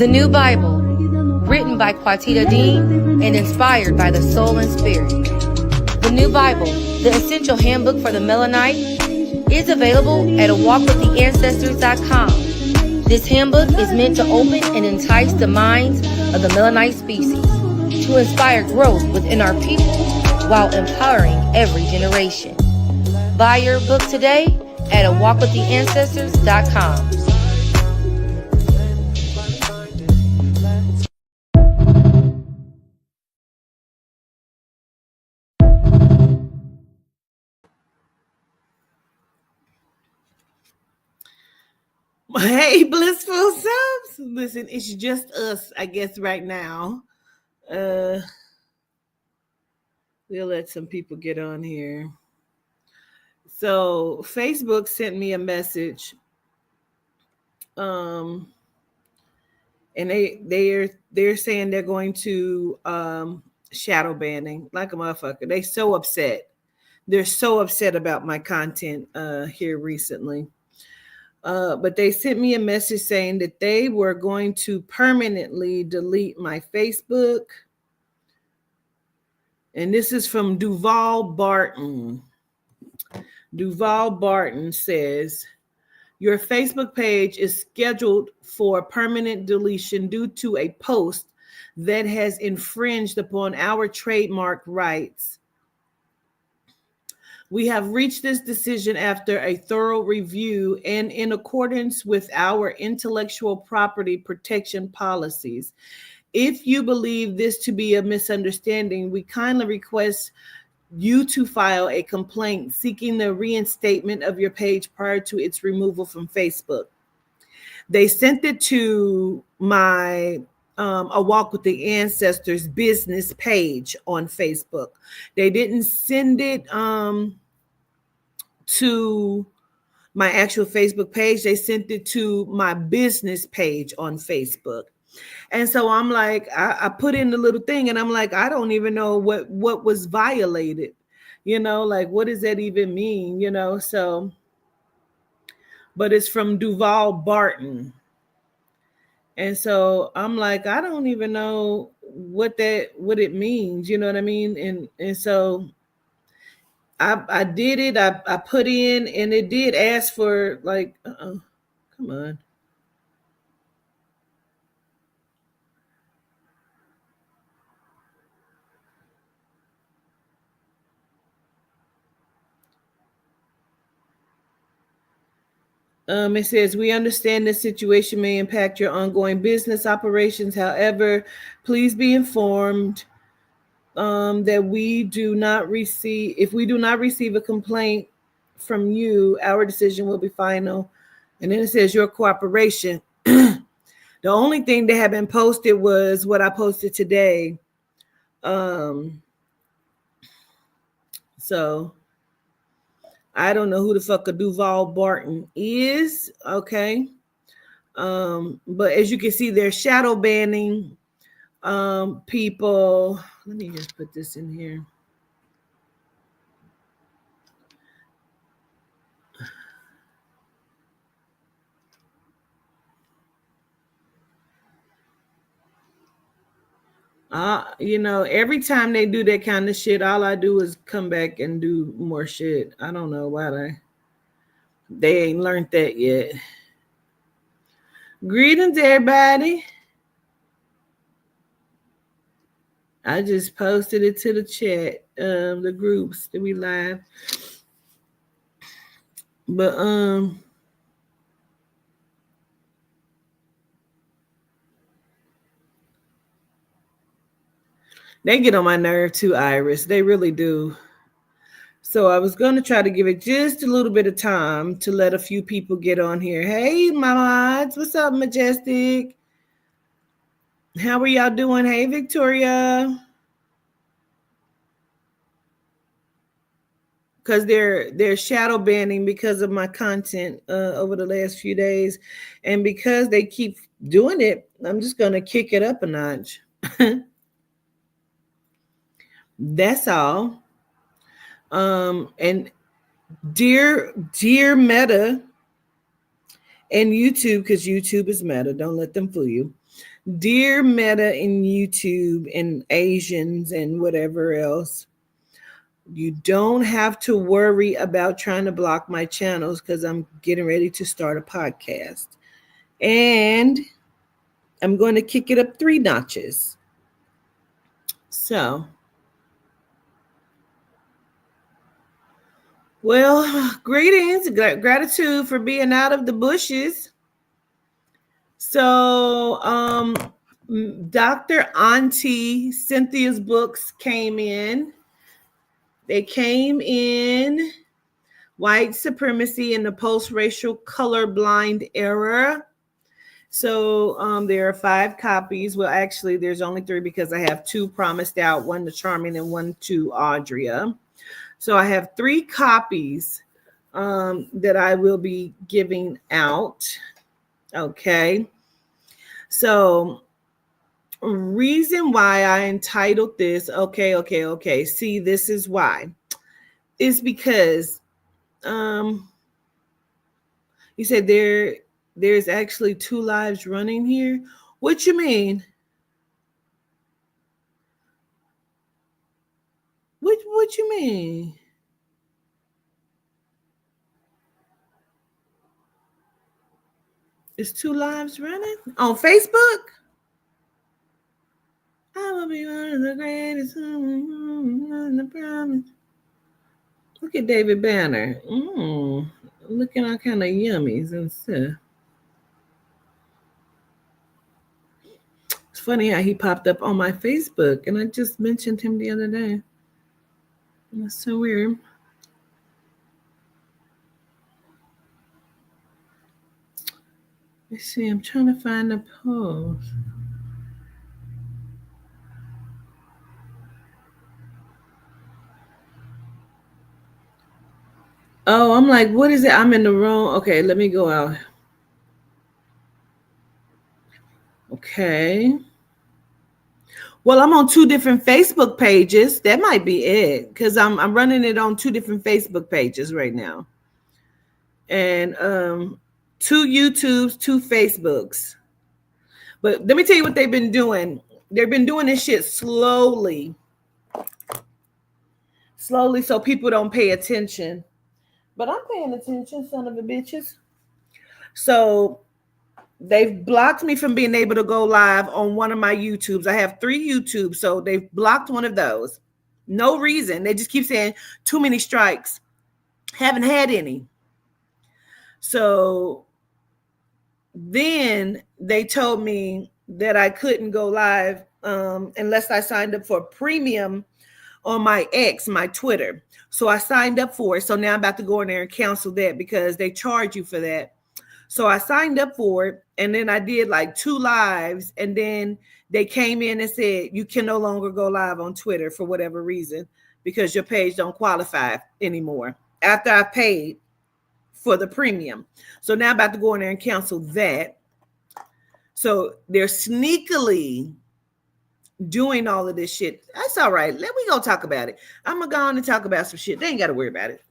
The New Bible, written by Quatita Dean and inspired by the soul and spirit. The New Bible, the essential handbook for the Melanite, is available at awalkwiththeancestors.com. This handbook is meant to open and entice the minds of the Melanite species, to inspire growth within our people while empowering every generation. Buy your book today at awalkwiththeancestors.com. Hey, blissful selves. Listen, it's just us, I guess, right now. We'll let some people get on here. So Facebook sent me a message. And they're saying they're going to shadow banning like a motherfucker. They so upset. They're so upset about my content here recently. But they sent me a message saying that they were going to permanently delete my Facebook. And this is from Duval Barton. Duval Barton says, your Facebook page is scheduled for permanent deletion due to a post that has infringed upon our trademark rights. We have reached this decision after a thorough review and in accordance with our intellectual property protection policies. If you believe this to be a misunderstanding, we kindly request you to file a complaint seeking the reinstatement of your page prior to its removal from Facebook. They sent it to my A Walk with the Ancestors business page on Facebook. They didn't send it to my actual Facebook page. They sent it to my business page on Facebook. And so I'm like, I put in the little thing and I'm like, I don't even know what was violated, like, what does that even mean, so, but it's from Duval Barton. And so I'm like, I don't even know what it means, you know what I mean? And so I did it. I put in, and it did ask for like, come on. It says, we understand this situation may impact your ongoing business operations. However, please be informed that if we do not receive a complaint from you, our decision will be final. And then it says your cooperation. The only thing that had been posted was what I posted today. So I don't know who the fuck a Duval Barton is. Okay. But as you can see, they're shadow banning people. Let me just put this in here. Every time they do that kind of shit, all I do is come back and do more shit. I don't know why they ain't learned that yet. Greetings, everybody. I just posted it to the chat, the groups that we live. But they get on my nerve too, Iris. They really do. So I was going to try to give it just a little bit of time to let a few people get on here. Hey, my mods. What's up, Majestic? How are y'all doing? Hey, Victoria. Because they're shadow banning because of my content over the last few days. And because they keep doing it, I'm just going to kick it up a notch. That's all. And dear Meta, and YouTube, because YouTube is Meta. Don't let them fool you. Dear Meta and YouTube and Asians and whatever else, you don't have to worry about trying to block my channels because I'm getting ready to start a podcast. And I'm going to kick it up 3 notches. So, well, greetings, gratitude for being out of the bushes. So, Dr. Auntie Cynthia's books came in. They came in White Supremacy in the Post-Racial Colorblind Era. So there are 5 copies. Well, actually, there's only 3 because I have 2 promised out, one to Charming and one to Audria. So I have 3 copies that I will be giving out. Okay. So reason why I entitled this, okay. See, this is why. Is because you said there's actually 2 lives running here. What you mean? What you mean? Is 2 lives running on Facebook? I will be one of the greatest. Look at David Banner. Looking all kind of yummies and stuff. It's funny how he popped up on my Facebook, and I just mentioned him the other day. That's so weird. Let's see. I'm trying to find the post. Oh, I'm like, what is it? I'm in the wrong. Okay, let me go out. Okay. Well, I'm on 2 different Facebook pages. That might be it, because I'm running it on 2 different Facebook pages right now. And 2 YouTubes, 2 Facebooks. But let me tell you what they've been doing. They've been doing this shit slowly. Slowly, so people don't pay attention. But I'm paying attention, son of a bitches. So they've blocked me from being able to go live on one of my YouTubes. I have 3 YouTubes, so they've blocked one of those. No reason. They just keep saying too many strikes. Haven't had any. So then they told me that I couldn't go live unless I signed up for premium on my X, my Twitter. So I signed up for it. So now I'm about to go in there and cancel that because they charge you for that. So I signed up for it, and then I did like 2 lives, and then they came in and said you can no longer go live on Twitter for whatever reason because your page don't qualify anymore after I paid for the premium. So now I'm about to go in there and cancel that. So they're sneakily doing all of this shit. That's all right. We gonna talk about it. I'm gonna go on and talk about some shit. They ain't gotta worry about it.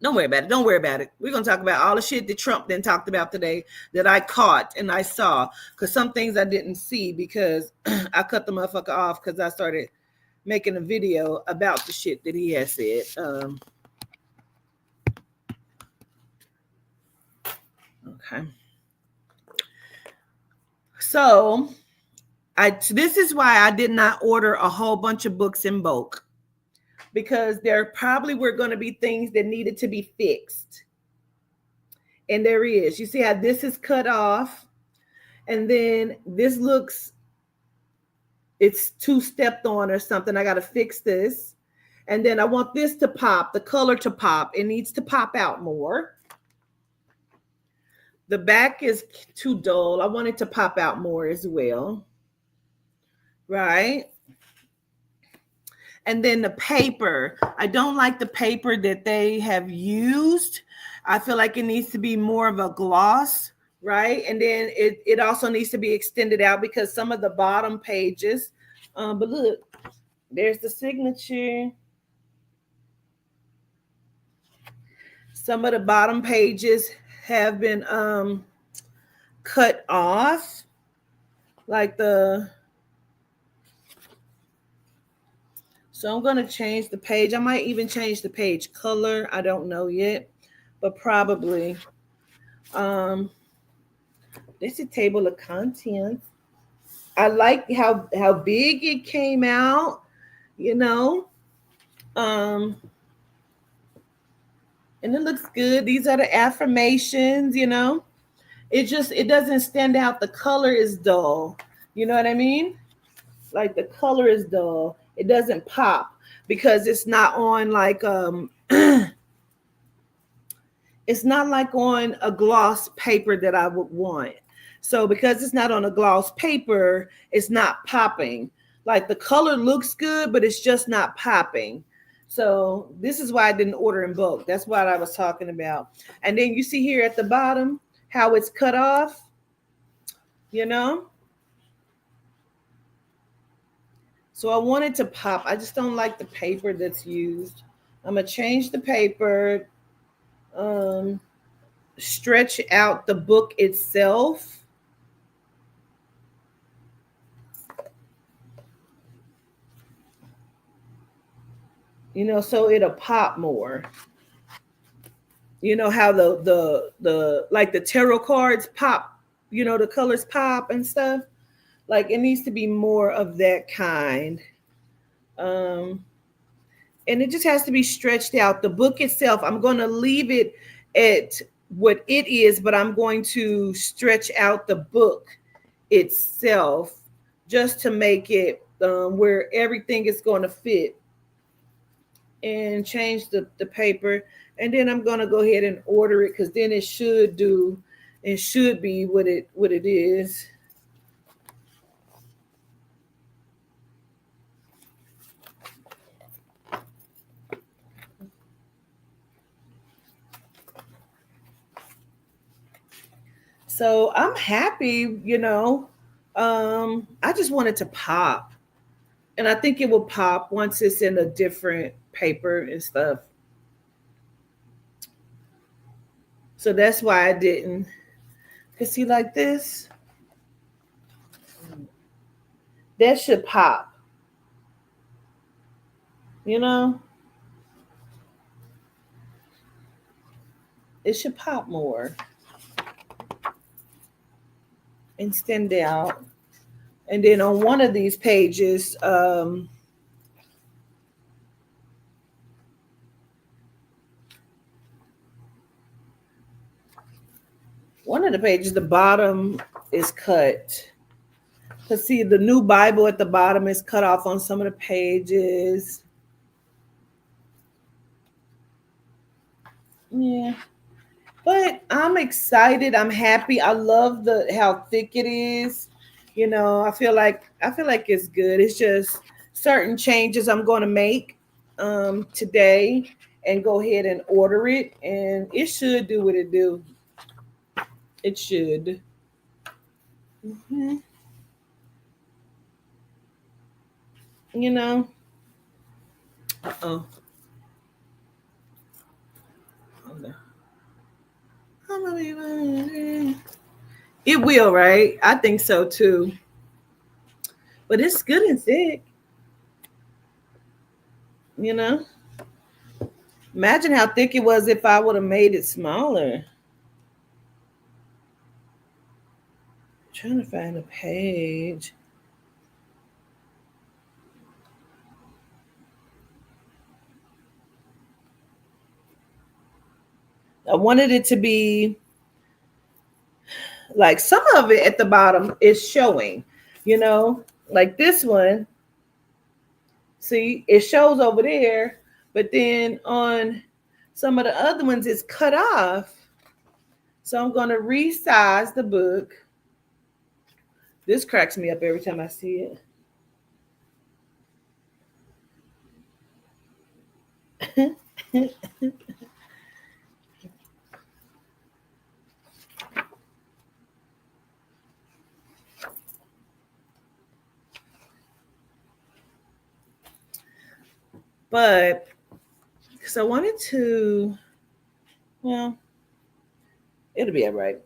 Don't worry about it. We're going to talk about all the shit that Trump then talked about today that I caught and I saw. Because some things I didn't see because I cut the motherfucker off because I started making a video about the shit that he has said. Okay. So this is why I did not order a whole bunch of books in bulk. Because there probably were going to be things that needed to be fixed. And there is. You see how this is cut off? And then this looks, it's 2 stepped on or something. I got to fix this. And then I want this to pop, the color to pop. It needs to pop out more. The back is too dull. I want it to pop out more as well. Right? And then the paper, I don't like the paper that they have used. I feel like it needs to be more of a gloss, right? And then it also needs to be extended out because some of the bottom pages, but look, there's the signature. Some of the bottom pages have been cut off, like the, so I'm going to change the page. I might even change the page color. I don't know yet, but probably. Um, this is table of contents. I like how big it came out, you know. Um, and it looks good. These are the affirmations, you know. It doesn't stand out. The color is dull. You know what I mean? Like the color is dull. It doesn't pop because it's not on like it's not like on a gloss paper that I would want. So because it's not on a gloss paper, it's not popping. Like the color looks good, but it's just not popping. So this is why I didn't order in bulk. That's what I was talking about. And then you see here at the bottom how it's cut off, you know? So I want it to pop. I just don't like the paper that's used. I'm gonna change the paper, stretch out the book itself. You know, so it'll pop more. You know how the like the tarot cards pop, you know, the colors pop and stuff. Like it needs to be more of that kind. Um, and it just has to be stretched out. The book itself, I'm going to leave it at what it is, but I'm going to stretch out the book itself just to make it where everything is going to fit, and change the paper. And then I'm going to go ahead and order it because then it should be what it is. So I'm happy, you know. I just want it to pop. And I think it will pop once it's in a different paper and stuff. So that's why I didn't. Cause see, like this, that should pop. You know, it should pop more and stand out. And then on one of these pages, one of the pages, the bottom is cut. Cause see, the new Bible at the bottom is cut off on some of the pages. Yeah. But I'm excited. I'm happy. I love the how thick it is. You know, I feel like it's good. It's just certain changes I'm going to make today and go ahead and order it, and it should do what it do. It should. Mhm. You know. Uh-oh. It will, right? I think so too. But it's good and thick. You know. Imagine how thick it was if I would have made it smaller. Trying to find a page. I wanted it to be like some of it at the bottom is showing, you know, like this one. See, it shows over there, but then on some of the other ones, it's cut off. So I'm going to resize the book. This cracks me up every time I see it. But because I wanted to, well, It'll be all right.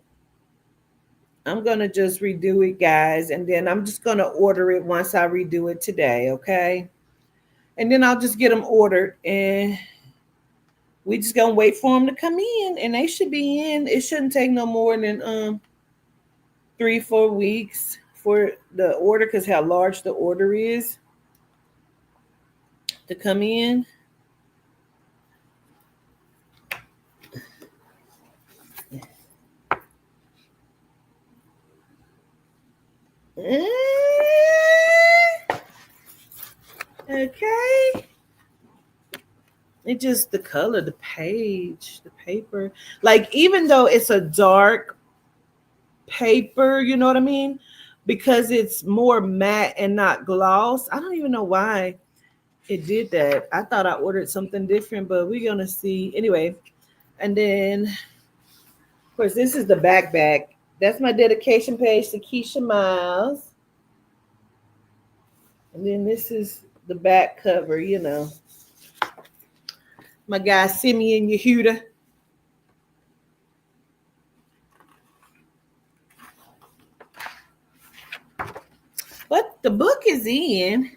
I'm gonna just redo it, guys, and then I'm just gonna order it once I redo it today, okay? And then I'll just get them ordered, and we just gonna wait for them to come in, and they should be in. It shouldn't take no more than 3-4 weeks for the order, because how large the order is to come in. Okay. It just the color, the page, the paper. Like, even though it's a dark paper, you know what I mean? Because it's more matte and not gloss. I don't even know why it did that. I thought I ordered something different, but we're gonna see. Anyway, and then of course this is the back. That's my dedication page to Keisha Miles. And then this is the back cover, My guy Simeon Yehuda. But the book is in.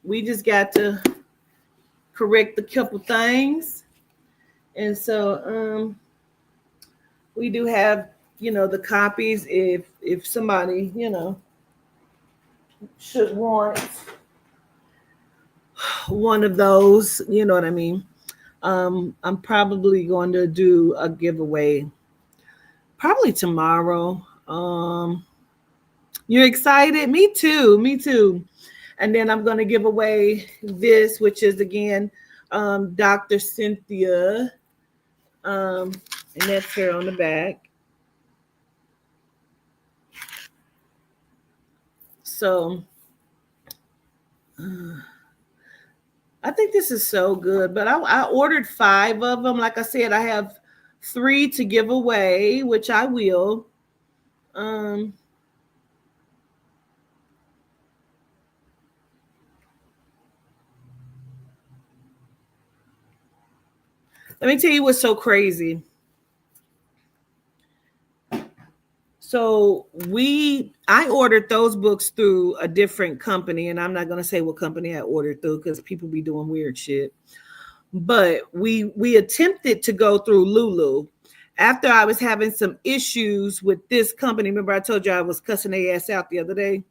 We just got to correct a couple things. And so we do have, the copies if somebody, should want one of those, you know what I mean? I'm probably going to do a giveaway probably tomorrow. You're excited? Me too. And then I'm going to give away this, which is again Dr. Cynthia, and that's her on the back. So I think this is so good, but I ordered 5 of them. Like I said, I have 3 to give away, which I will. Let me tell you what's so crazy. So I ordered those books through a different company, and I'm not gonna say what company I ordered through because people be doing weird shit. But we attempted to go through Lulu after I was having some issues with this company. Remember, I told you I was cussing their ass out the other day.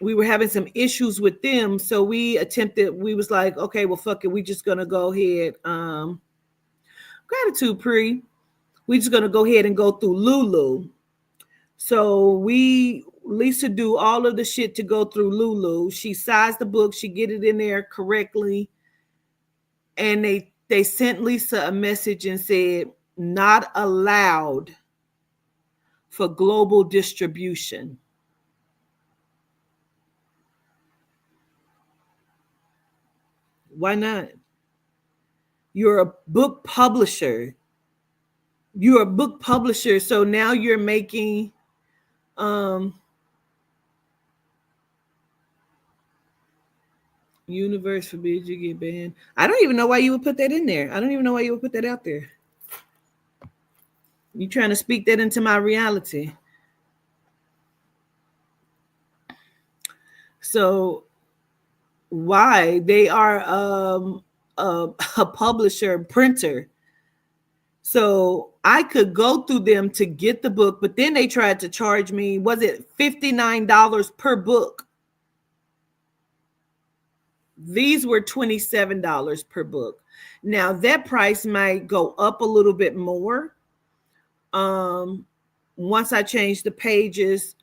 We were having some issues with them, so we was like, okay, well, fuck it, we just gonna go ahead. Gratitude, Pre. We just gonna go ahead and go through Lulu. So Lisa do all of the shit to go through Lulu. She sized the book, she get it in there correctly, and they sent Lisa a message and said not allowed for global distribution. Why not? You're a book publisher. So now you're making universe forbids you get banned. I don't even know why you would put that in there. I don't even know why you would put that out there. You trying to speak that into my reality. So why? They are a publisher, printer. So I could go through them to get the book, but then they tried to charge me, was it $59 per book? These were $27 per book. Now that price might go up a little bit more. Once I change the pages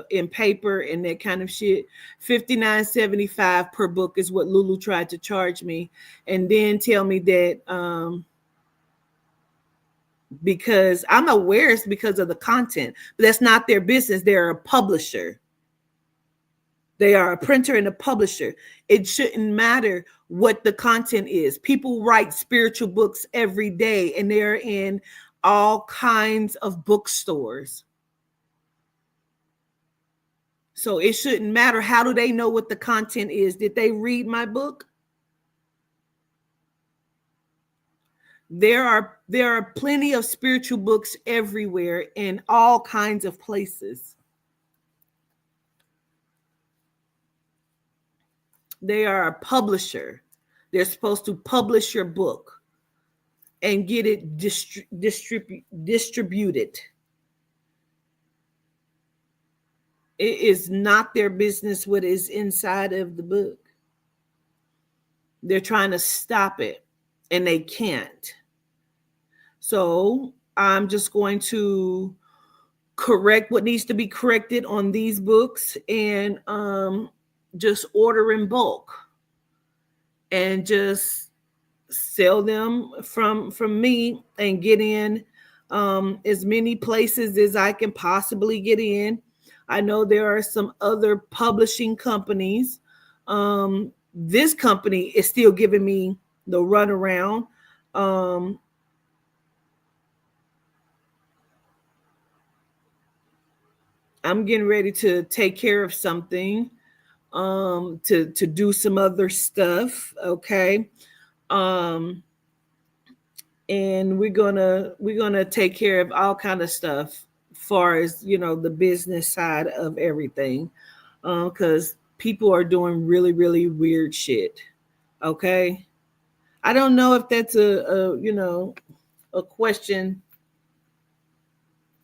in paper and that kind of shit, $59.75 per book is what Lulu tried to charge me, and then tell me that because I'm aware it's because of the content, but that's not their business. They're a publisher. They are a printer and a publisher. It shouldn't matter what the content is. People write spiritual books every day, and they're in all kinds of bookstores. So it shouldn't matter. How do they know what the content is? Did they read my book? There are plenty of spiritual books everywhere in all kinds of places. They are a publisher. They're supposed to publish your book and get it distributed. It is not their business what is inside of the book. They're trying to stop it and they can't. So I'm just going to correct what needs to be corrected on these books and just order in bulk and just sell them from me and get in as many places as I can possibly get in. I know there are some other publishing companies. This company is still giving me the runaround. I'm getting ready to take care of something, to do some other stuff. Okay. And we're gonna take care of all kind of stuff far as the business side of everything, because people are doing really really weird shit. Okay, I don't know if that's a question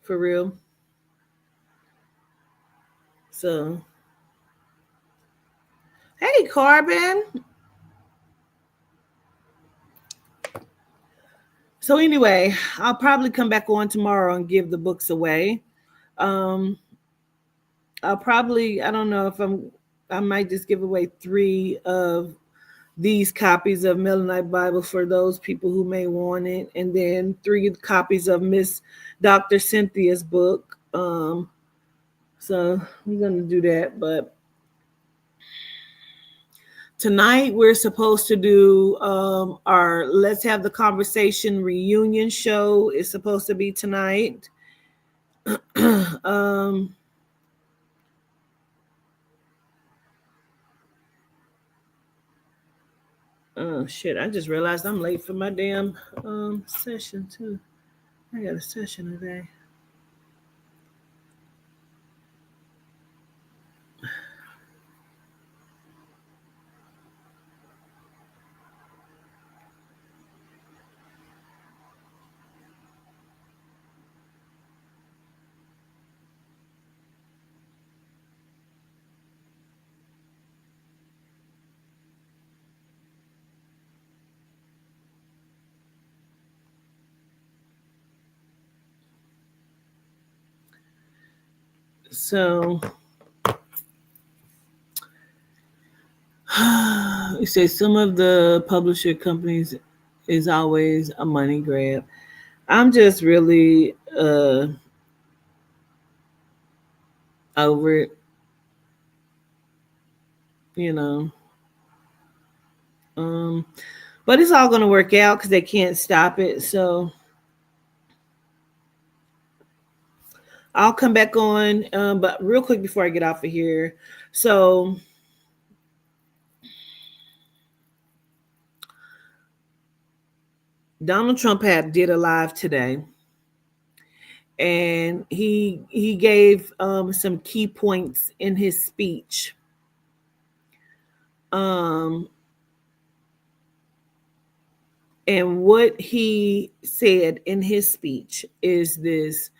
for real. So hey, Carbon. So anyway, I'll probably come back on tomorrow and give the books away. um I don't know if I might just give away 3 of these copies of Melanin Bible for those people who may want it, and then 3 copies of Miss Dr. Cynthia's book. So we're gonna do that. But tonight we're supposed to do our Let's Have the Conversation reunion show. Is supposed to be tonight. Oh shit! I just realized I'm late for my damn session too. I got a session today. So you say some of the publisher companies is always a money grab. I'm just really over it, you know. But it's all gonna work out because they can't stop it. So I'll come back on, but real quick before I get off of here. So Donald Trump did a live today, and he gave some key points in his speech. And what he said in his speech is this: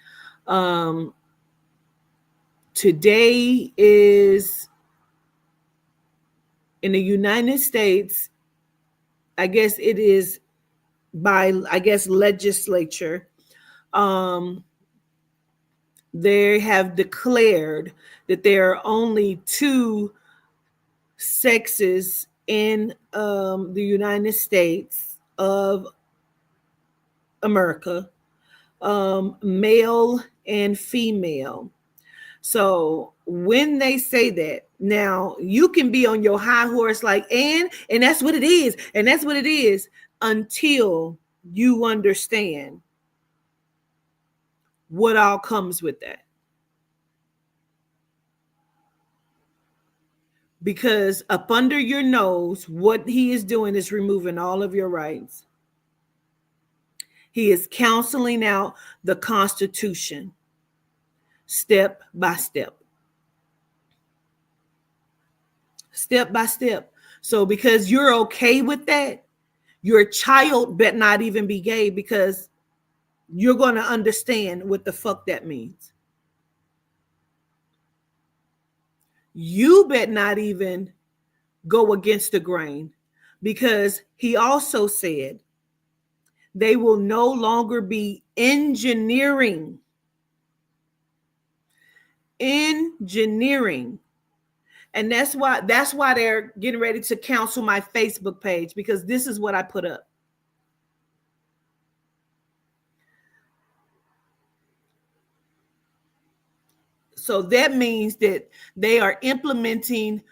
today is in the United States. I guess it is by legislature. They have declared that there are only 2 sexes in the United States of America, male and female. So when they say that, now you can be on your high horse like, and that's what it is, and that's what it is, until you understand what all comes with that. Because up under your nose, what he is doing is removing all of your rights. He is counseling out the Constitution step by step. Step by step. So because you're okay with that, your child better not even be gay, because you're going to understand what the fuck that means. You better not even go against the grain, because he also said they will no longer be engineering. And that's why they're getting ready to cancel my Facebook page, because this is what I put up. So that means that they are implementing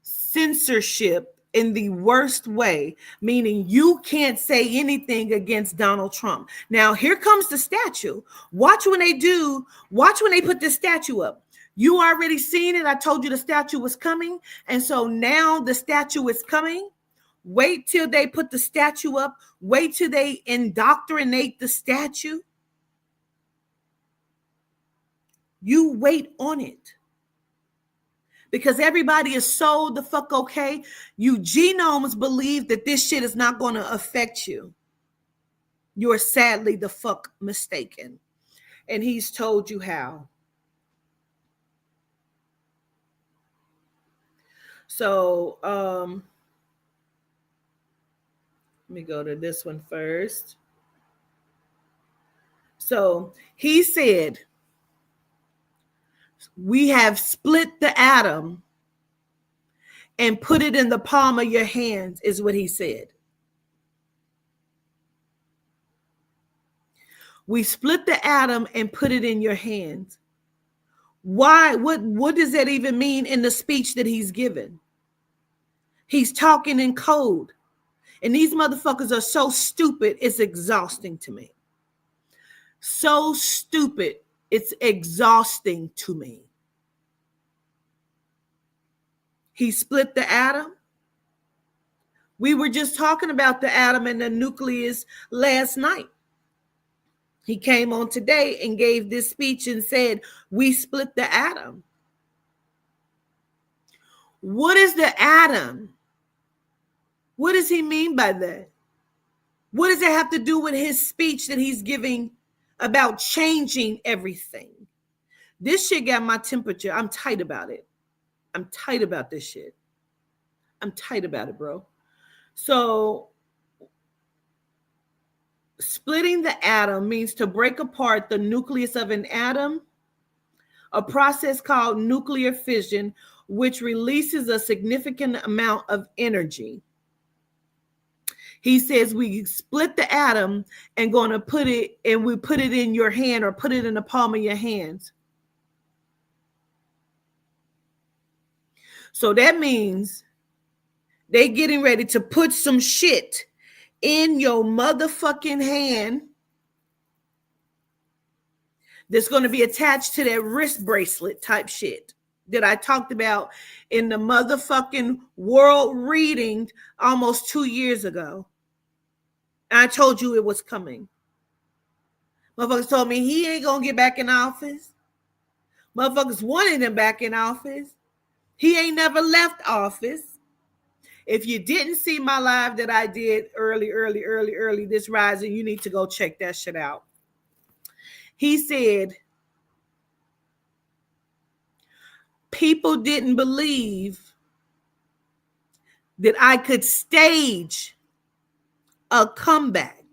censorship in the worst way, meaning you can't say anything against Donald Trump. Now, here comes the statue. Watch when they put this statue up. You already seen it. I told you the statue was coming. And so now the statue is coming. Wait till they put the statue up. Wait till they indoctrinate the statue. You wait on it. Because everybody is so the fuck okay. You genomes believe that this shit is not going to affect you. You're sadly the fuck mistaken. And he's told you how. So, let me go to this one first. So he said, we have split the atom and put it in the palm of your hands, is what he said. We split the atom and put it in your hands. Why? What does that even mean in the speech that he's given? He's talking in code. And these motherfuckers are so stupid, it's exhausting to me. So stupid, it's exhausting to me. He split the atom. We were just talking about the atom and the nucleus last night. He came on today and gave this speech and said, we split the atom. What is the atom? What does he mean by that? What does it have to do with his speech that he's giving about changing everything? This shit got my temperature. I'm tight about it. I'm tight about this shit. I'm tight about it, bro. So splitting the atom means to break apart the nucleus of an atom, a process called nuclear fission, which releases a significant amount of energy. He says we split the atom and we put it in your hand, or put it in the palm of your hands. So that means they getting ready to put some shit in your motherfucking hand that's going to be attached to that wrist bracelet type shit that I talked about in the motherfucking world reading almost 2 years ago. I told you it was coming. Motherfuckers told me he ain't going to get back in office. Motherfuckers wanted him back in office. He ain't never left office. If you didn't see my live that I did early this rising, you need to go check that shit out. He said, people didn't believe that I could stage a comeback.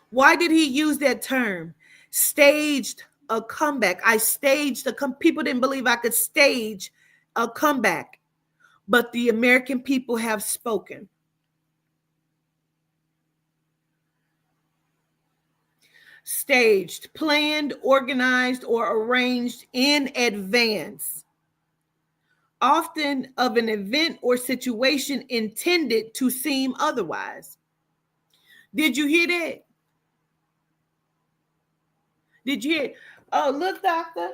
Why did he use that term? Staged a comeback. I staged people didn't believe I could stage a comeback, but the American people have spoken. Staged, planned, organized, or arranged in advance, often of an event or situation intended to seem otherwise. Did you hear that? Did you hear it? Oh, look, doctor.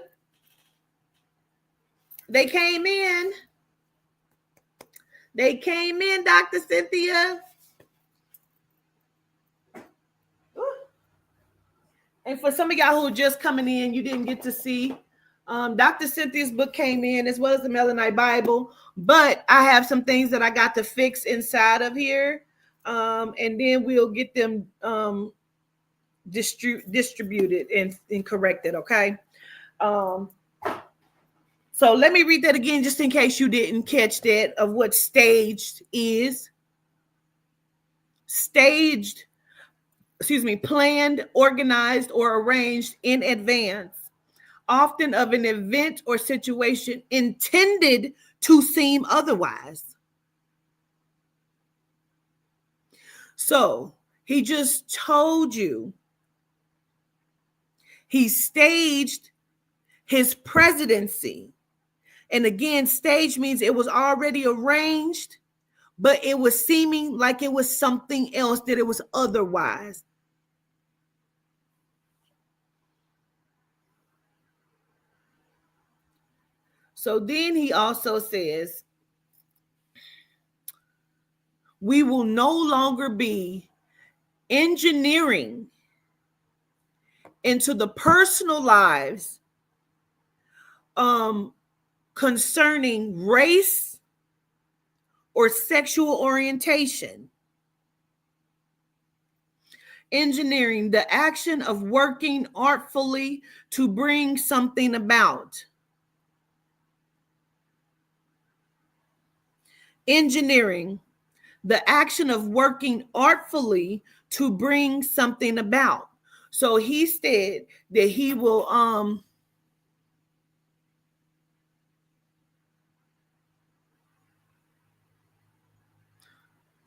They came in. They came in, Dr. Cynthia. And for some of y'all who are just coming in, you didn't get to see. Dr. Cynthia's book came in as well as the Melanite Bible. But I have some things that I got to fix inside of here. And then we'll get them distributed and corrected, okay? So let me read that again just in case you didn't catch that of what staged is. Staged, planned, organized, or arranged in advance, often of an event or situation intended to seem otherwise. So he just told you he staged his presidency. And again, stage means it was already arranged, but it was seeming like it was something else, that it was otherwise. So then he also says, we will no longer be engineering into the personal lives concerning race or sexual orientation. Engineering, the action of working artfully to bring something about. Engineering, the action of working artfully to bring something about. So he said that he will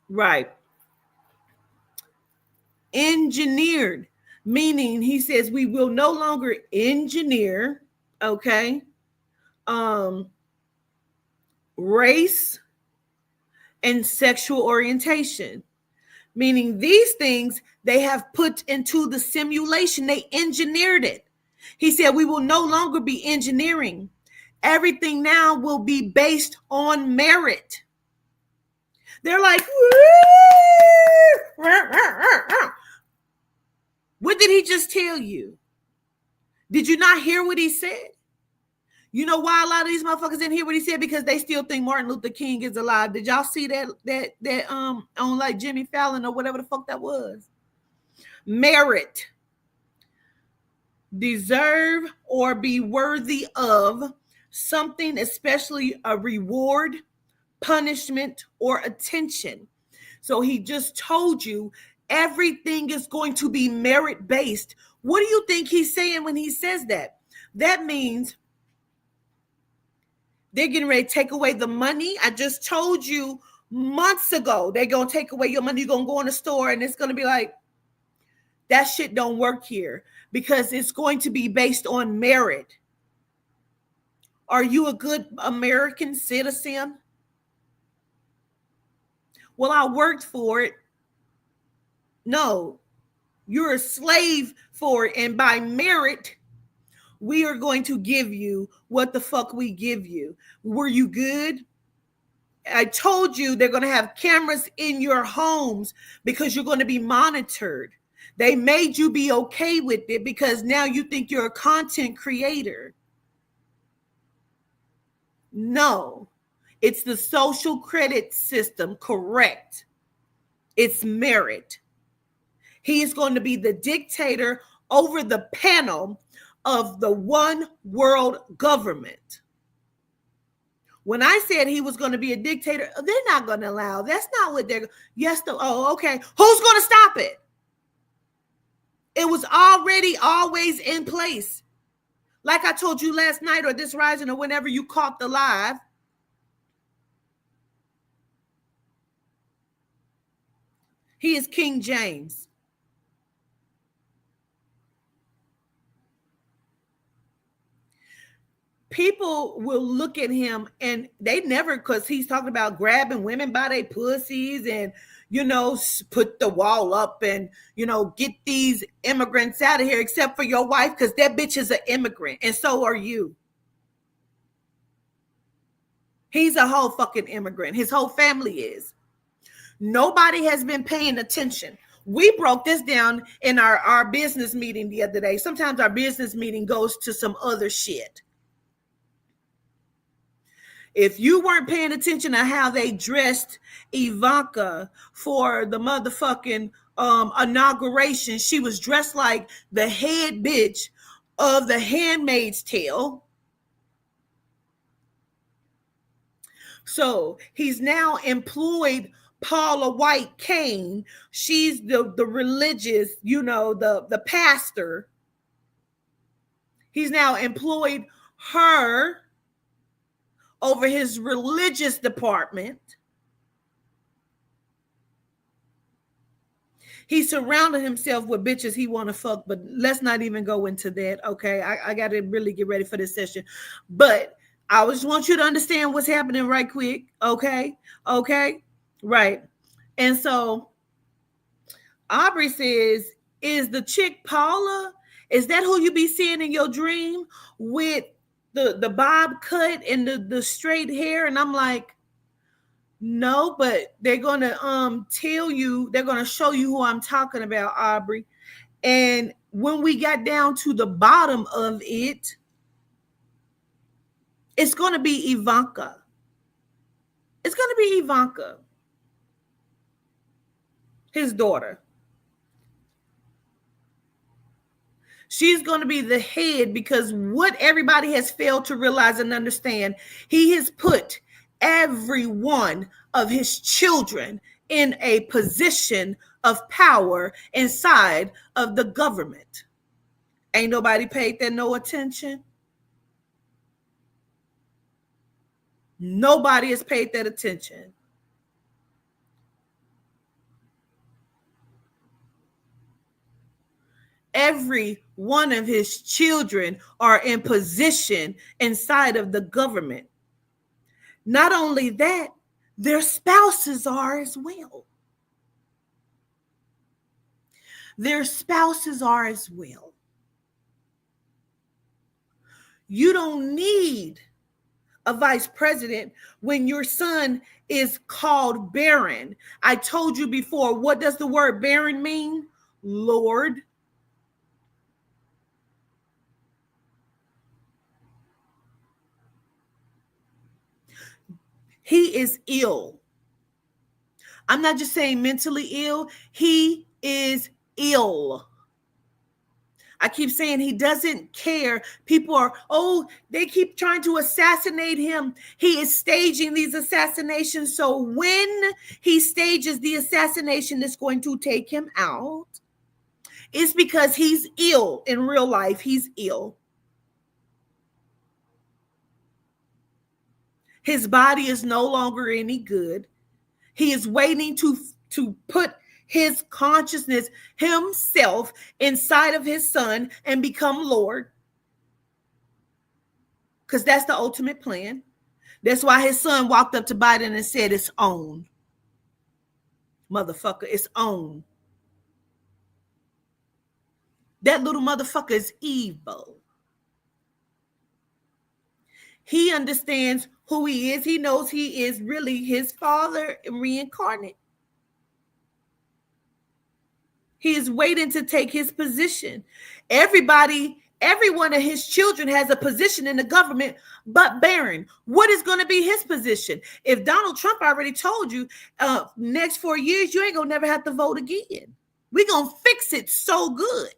right. Engineered, meaning he says we will no longer engineer, okay, race and sexual orientation, meaning these things they have put into the simulation. They engineered it. He said we will no longer be engineering. Everything now will be based on merit. They're like, what did he just tell you? Did you not hear what he said? You know why a lot of these motherfuckers didn't hear what he said? Because they still think Martin Luther King is alive. Did y'all see that on like Jimmy Fallon or whatever the fuck that was? Merit. Deserve or be worthy of something, especially a reward, punishment, or attention. So he just told you everything is going to be merit based. What do you think he's saying when he says that? That means they're getting ready to take away the money. I just told you months ago, they're going to take away your money. You're going to go in the store and it's going to be like, that shit don't work here because it's going to be based on merit. Are you a good American citizen? Well, I worked for it. No, you're a slave for it. And by merit, we are going to give you what the fuck we give you. Were you good? I told you they're going to have cameras in your homes because you're going to be monitored. They made you be okay with it because now you think you're a content creator. No, it's the social credit system, correct? It's merit. He is going to be the dictator over the panel of the one world government. When I said he was going to be a dictator, they're not going to allow. That's not what they're. Yes. Okay. Who's going to stop it? It was already always in place. Like I told you last night or this rising or whenever you caught the live. He is King James. People will look at him and they never, because he's talking about grabbing women by their pussies and, put the wall up and, get these immigrants out of here, except for your wife, because that bitch is an immigrant. And so are you. He's a whole fucking immigrant. His whole family is. Nobody has been paying attention. We broke this down in our business meeting the other day. Sometimes our business meeting goes to some other shit. If you weren't paying attention to how they dressed Ivanka for the motherfucking inauguration, she was dressed like the head bitch of The Handmaid's Tale. So he's now employed Paula White Kane. She's the religious, the pastor. He's now employed her over his religious department. He surrounded himself with bitches he want to fuck, but let's not even go into that, okay? I got to really get ready for this session. But I just want you to understand what's happening right quick, okay? Okay? Right. And so Aubrey says, is the chick Paula, is that who you be seeing in your dream with the bob cut and the straight hair? And I'm like, no, but they're gonna tell you, they're gonna show you who I'm talking about, Aubrey. And when we got down to the bottom of it, it's gonna be Ivanka. It's gonna be Ivanka, his daughter. She's going to be the head, because what everybody has failed to realize and understand, he has put every one of his children in a position of power inside of the government. Ain't nobody paid that no attention. Nobody has paid that attention. Every one of his children are in position inside of the government. Not only that, their spouses are as well. Their spouses are as well. You don't need a vice president when your son is called Baron. I told you before, what does the word Baron mean? Lord. He is ill. I'm not just saying mentally ill. He is ill. I keep saying he doesn't care. People are, they keep trying to assassinate him. He is staging these assassinations. So when he stages the assassination that's going to take him out, it's because he's ill in real life. He's ill. His body is no longer any good. He is waiting to put his consciousness, himself, inside of his son and become Lord. Because that's the ultimate plan. That's why his son walked up to Biden and said, it's on. Motherfucker, it's on. That little motherfucker is evil. He understands who he is. He knows he is really his father reincarnate. He is waiting to take his position. Every one of his children has a position in the government, but Barron, what is going to be his position? If Donald Trump already told you, next 4 years, you ain't going to never have to vote again. We're going to fix it so good.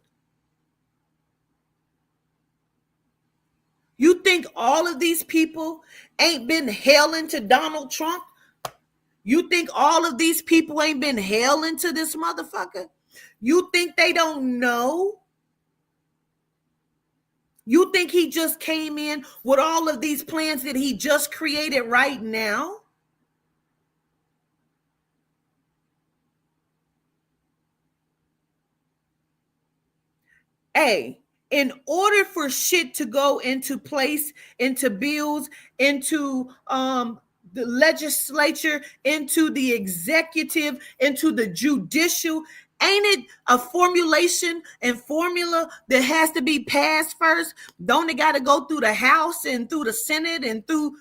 You think all of these people ain't been hailing to Donald Trump? You think all of these people ain't been hailing to this motherfucker? You think they don't know? You think he just came in with all of these plans that he just created right now? Hey, in order for shit to go into place, into bills, into the legislature, into the executive, into the judicial, ain't it a formulation and formula that has to be passed first? Don't it got to go through the House and through the Senate and through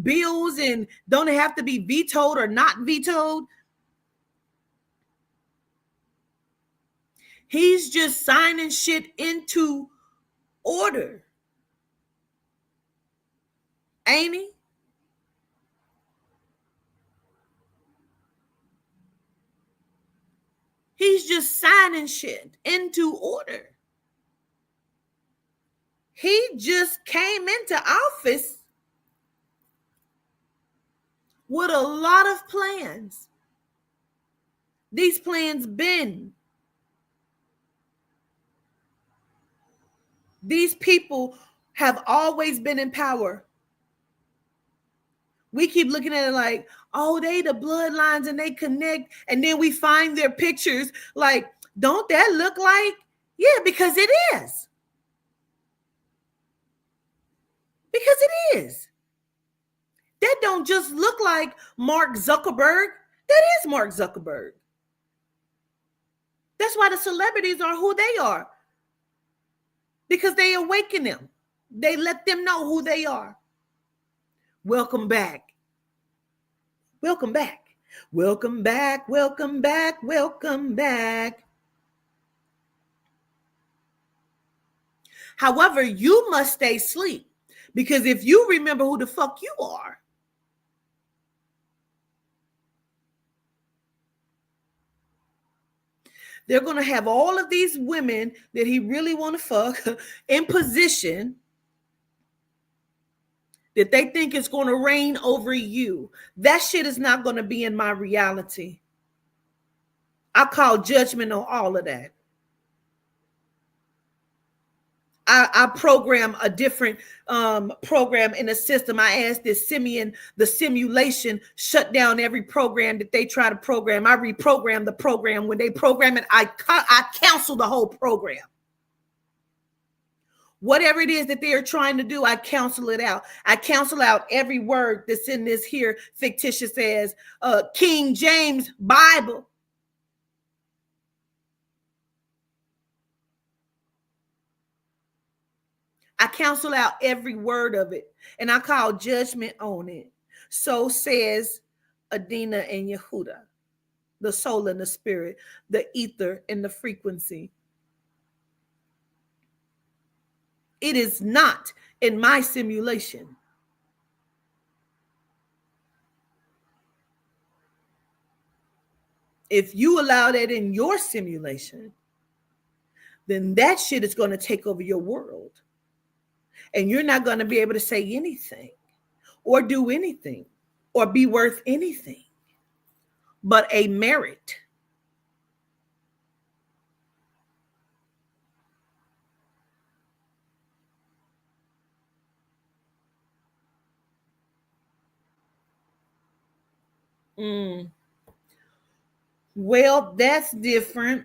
bills, and don't have to be vetoed or not vetoed. He's just signing shit into order, ain't he? He's just signing shit into order. He just came into office with a lot of plans. These plans been. These people have always been in power. We keep looking at it like, oh, they the bloodlines and they connect. And then we find their pictures like, don't that look like? Yeah, because it is. Because it is. That don't just look like Mark Zuckerberg. That is Mark Zuckerberg. That's why the celebrities are who they are. Because they awaken them. They let them know who they are. Welcome back. Welcome back. Welcome back. Welcome back. Welcome back. However, you must stay asleep. Because if you remember who the fuck you are, they're going to have all of these women that he really want to fuck in position that they think is going to reign over you. That shit is not going to be in my reality. I call judgment on all of that. I program a different program in the system. I asked this Simeon, the simulation, shut down every program that they try to program. I reprogram the program. When they program it, I cancel the whole program. Whatever it is that they are trying to do, I cancel it out. I cancel out every word that's in this here fictitious as King James Bible. I cancel out every word of it, and I call judgment on it. So says Adina and Yehuda, the soul and the spirit, the ether and the frequency. It is not in my simulation. If you allow that in your simulation, then that shit is going to take over your world. And you're not going to be able to say anything or do anything or be worth anything but a merit. Well, that's different.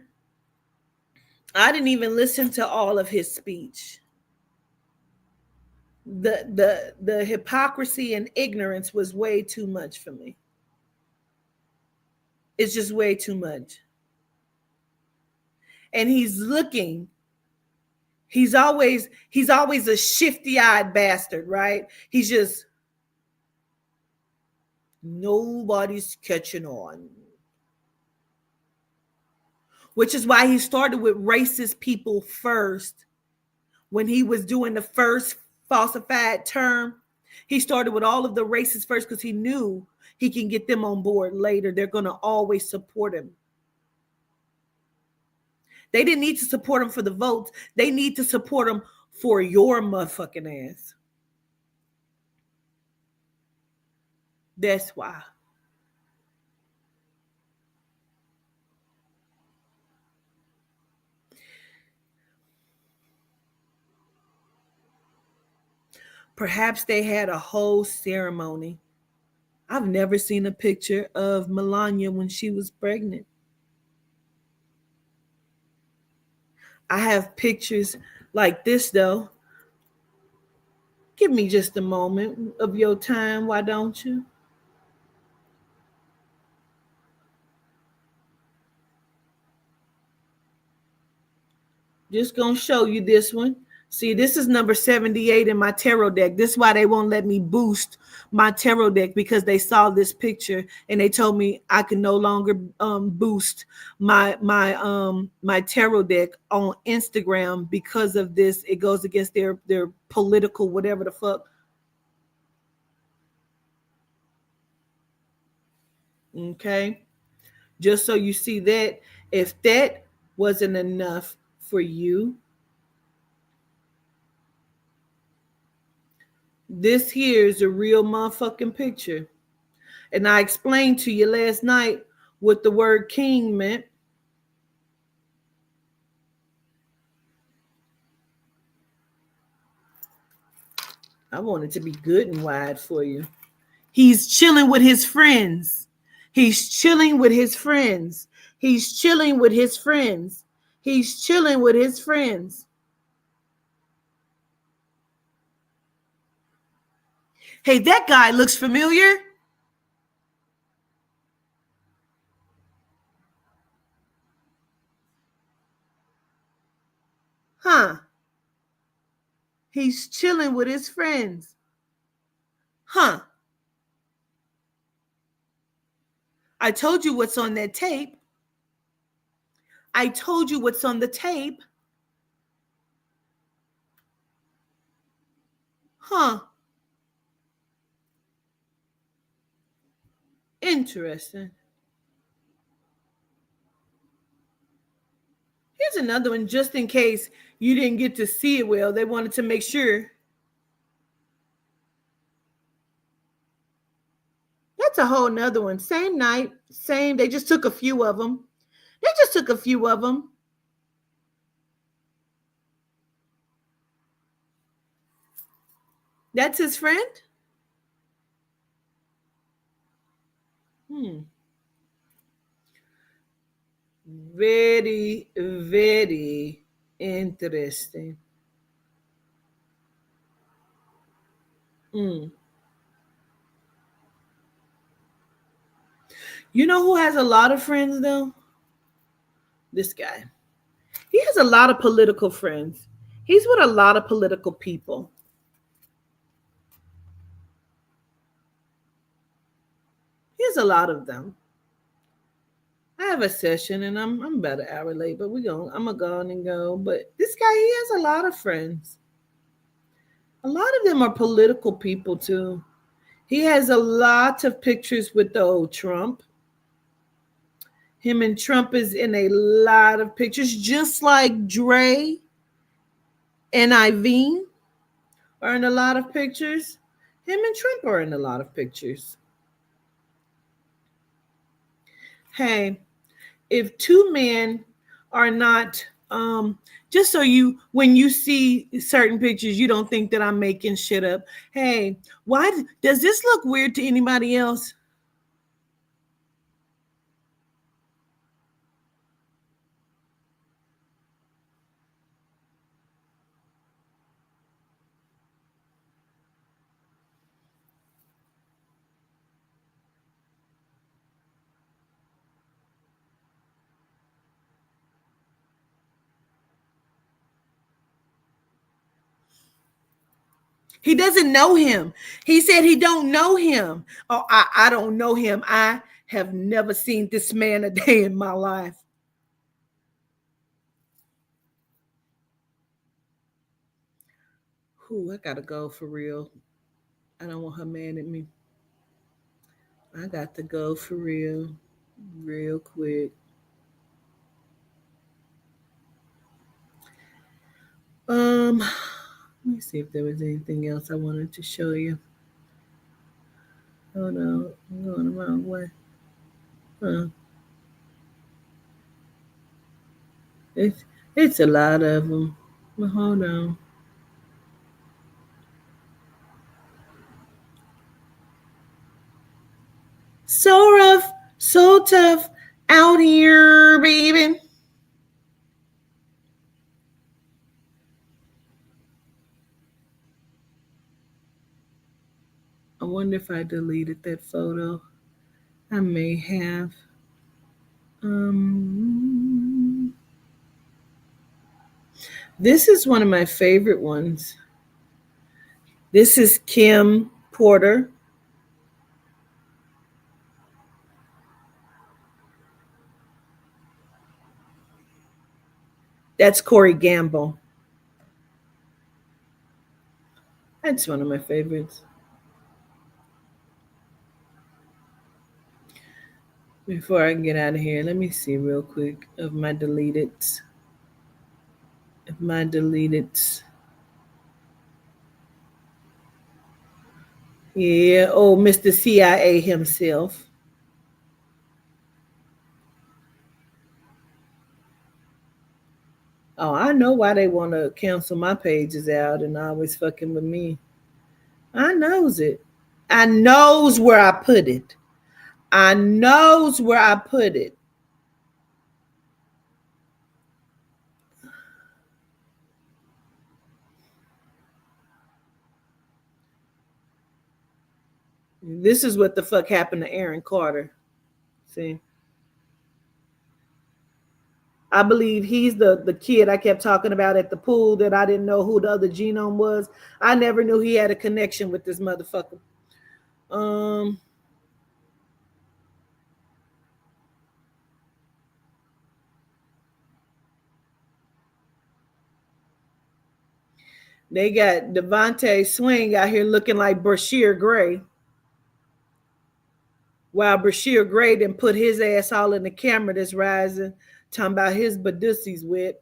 I didn't even listen to all of his speech. The hypocrisy and ignorance was way too much for me. It's just way too much. And he's looking. He's always a shifty-eyed bastard, right? He's just nobody's catching on. Which is why he started with racist people first. When he was doing the first falsified term, he started with all of the racists first because he knew he can get them on board later. They're going to always support him. They didn't need to support him for the votes. They need to support him for your motherfucking ass. That's why. Perhaps they had a whole ceremony. I've never seen a picture of Melania when she was pregnant. I have pictures like this, though. Give me just a moment of your time, why don't you? Just gonna show you this one. See, this is number 78 in my tarot deck. This is why they won't let me boost my tarot deck, because they saw this picture and they told me I can no longer boost my tarot deck on Instagram because of this. It goes against their political whatever the fuck. Okay. Just so you see that, if that wasn't enough for you, this here is a real motherfucking picture. And I explained to you last night what the word king meant. I want it to be good and wide for you. He's chilling with his friends. He's chilling with his friends. He's chilling with his friends. He's chilling with his friends. Hey, that guy looks familiar. Huh. He's chilling with his friends. Huh. I told you what's on that tape. I told you what's on the tape. Huh. Interesting. Here's another one, just in case you didn't get to see it well. They wanted to make sure. That's a whole nother one. Same night, same. They just took a few of them. They just took a few of them. That's his friend? Very, very interesting. Hmm. You know who has a lot of friends though? This guy. He has a lot of political friends. He's with a lot of political people. He has a lot of them. I have a session and I'm about an hour late, but I'm gonna go on and go. But this guy, he has a lot of friends. A lot of them are political people too. He has a lot of pictures with the old Trump. Him and Trump is in a lot of pictures, just like Dre and Iveen are in a lot of pictures. Him and Trump are in a lot of pictures. Hey, if two men are not, just so you, when you see certain pictures, you don't think that I'm making shit up. Hey, why does this look weird to anybody else? He doesn't know him. He said he don't know him. Oh, I don't know him. I have never seen this man a day in my life. Whew, I gotta go for real. I don't want her mad at me. I got to go for real, real quick. Let me see if there was anything else I wanted to show you. Hold on, I'm going the wrong way. Huh. It's a lot of them. But hold on. So rough, so tough out here, baby. I wonder if I deleted that photo. I may have. Um, This is one of my favorite ones. This is Kim Porter. That's Corey Gamble. That's one of my favorites. Before I get out of here, let me see real quick of my deleted. Of my deleted. Yeah, oh, Mr. CIA himself. Oh, I know why they want to cancel my pages out and always fucking with me. I knows it. I knows where I put it. I knows where I put it. This is what the fuck happened to Aaron Carter. See? I believe he's the kid I kept talking about at the pool that I didn't know who the other genome was. I never knew he had a connection with this motherfucker. Um, they got Devontae Swing out here looking like Brashear Gray. While Brashear Gray didn't put his ass all in the camera that's rising, talking about his badussies wet.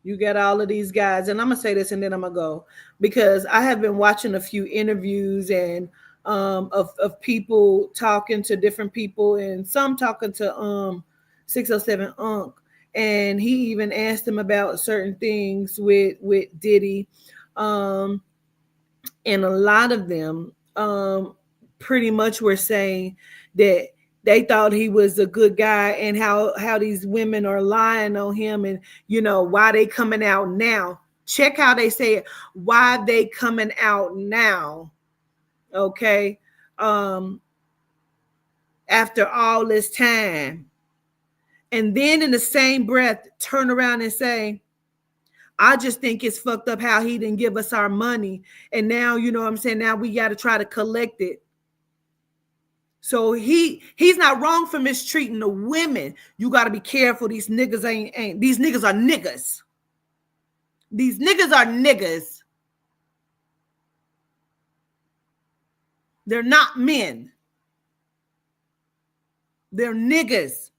You got all of these guys, and I'm gonna say this and then I'm gonna go because I have been watching a few interviews and of people talking to different people and some talking to 607 Unc, and he even asked him about certain things with Diddy, um, and a lot of them pretty much were saying that they thought he was a good guy and how these women are lying on him and why they coming out now. Check how they say it. Why they coming out now? Okay. um After all this time, and then in the same breath turn around and say, I just think it's fucked up how he didn't give us our money, and now what I'm saying, now we got to try to collect it. So he's not wrong for mistreating the women. You got to be careful. These niggas ain't these niggas are niggas. These niggas are niggas. They're not men. They're niggas.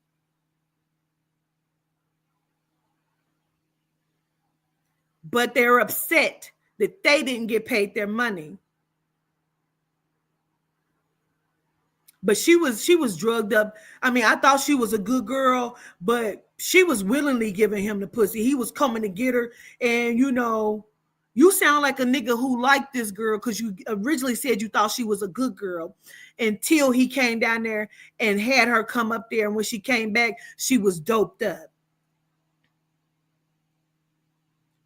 But they're upset that they didn't get paid their money. But she was drugged up. I mean, I thought she was a good girl, but she was willingly giving him the pussy. He was coming to get her, and you sound like a nigga who liked this girl because you originally said you thought she was a good girl until he came down there and had her come up there, and when she came back, she was doped up.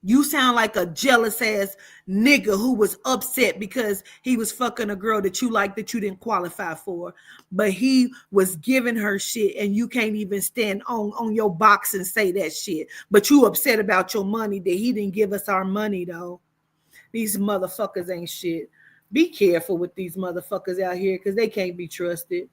You sound like a jealous ass nigga who was upset because he was fucking a girl that you liked that you didn't qualify for, but he was giving her shit and you can't even stand on your box and say that shit. But you upset about your money that he didn't give us our money though. These motherfuckers ain't shit. Be careful with these motherfuckers out here because they can't be trusted.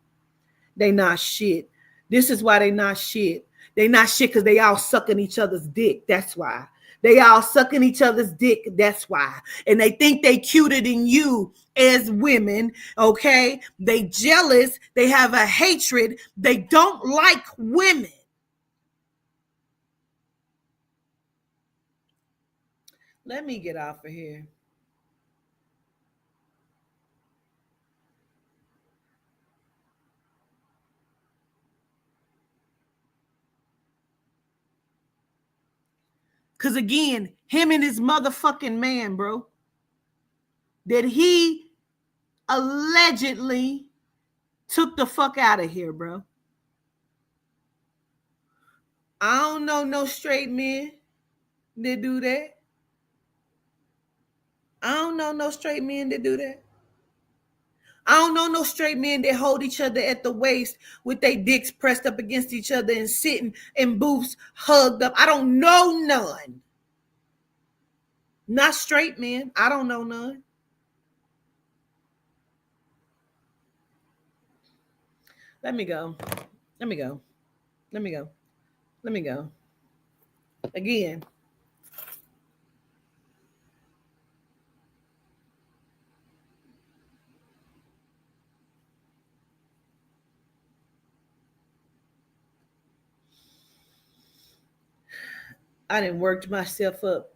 They not shit. This is why they not shit. They not shit because they all sucking each other's dick. That's why. They all sucking each other's dick. That's why. And they think they cuter than you as women. Okay. They jealous. They have a hatred. They don't like women. Let me get off of here. Because again, him and his motherfucking man, bro, that he allegedly Took the fuck out of here, bro. I don't know no straight men that do that. I don't know no straight men that do that. I don't know no straight men that hold each other at the waist with their dicks pressed up against each other and sitting in booths hugged up. I don't know none. Not straight men. I don't know none. Let me go. Let me go. Let me go. Let me go. Again. I done worked myself up.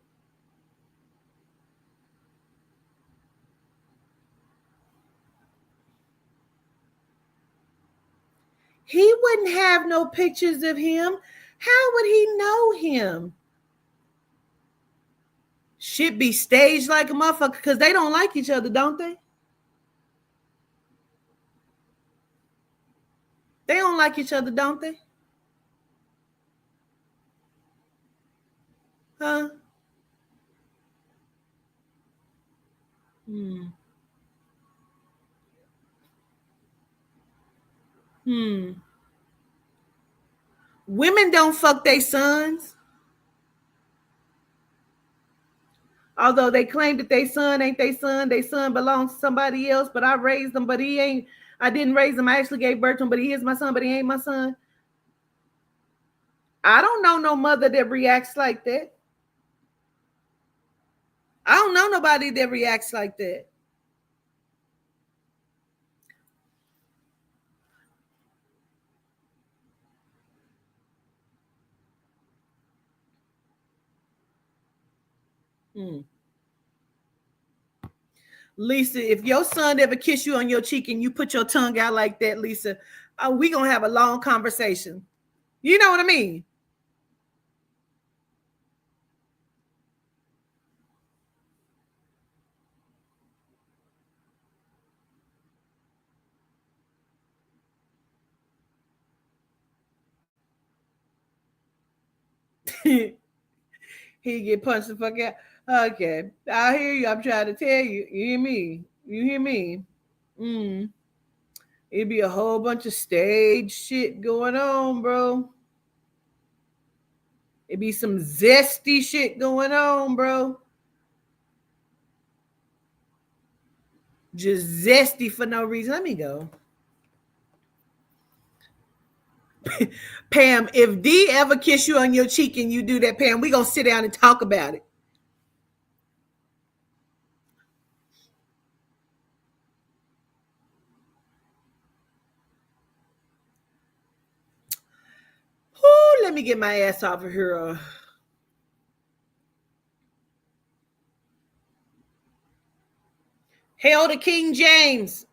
He wouldn't have no pictures of him. How would he know him? Shit be staged like a motherfucker because they don't like each other, don't they? They don't like each other, don't they? Huh? Hmm. Hmm. Women don't fuck their sons. Although they claim that their son ain't their son belongs to somebody else, but I raised him, but he ain't. I didn't raise him. I actually gave birth to him, but he is my son, but he ain't my son. I don't know no mother that reacts like that. I don't know nobody that reacts like that. Hmm. Lisa, if your son ever kiss you on your cheek and you put your tongue out like that, Lisa, we gonna have a long conversation. You know what I mean? He get punched the fuck out. Okay, I hear you. I'm trying to tell you. You hear me? You hear me? Mm. It'd be a whole bunch of stage shit going on, bro. It'd be some zesty shit going on, bro. Just zesty for no reason. Let me go. Pam, if D ever kiss you on your cheek and you do that, Pam, we gonna sit down and talk about it. Whoo, let me get my ass off of here. Hail to King James.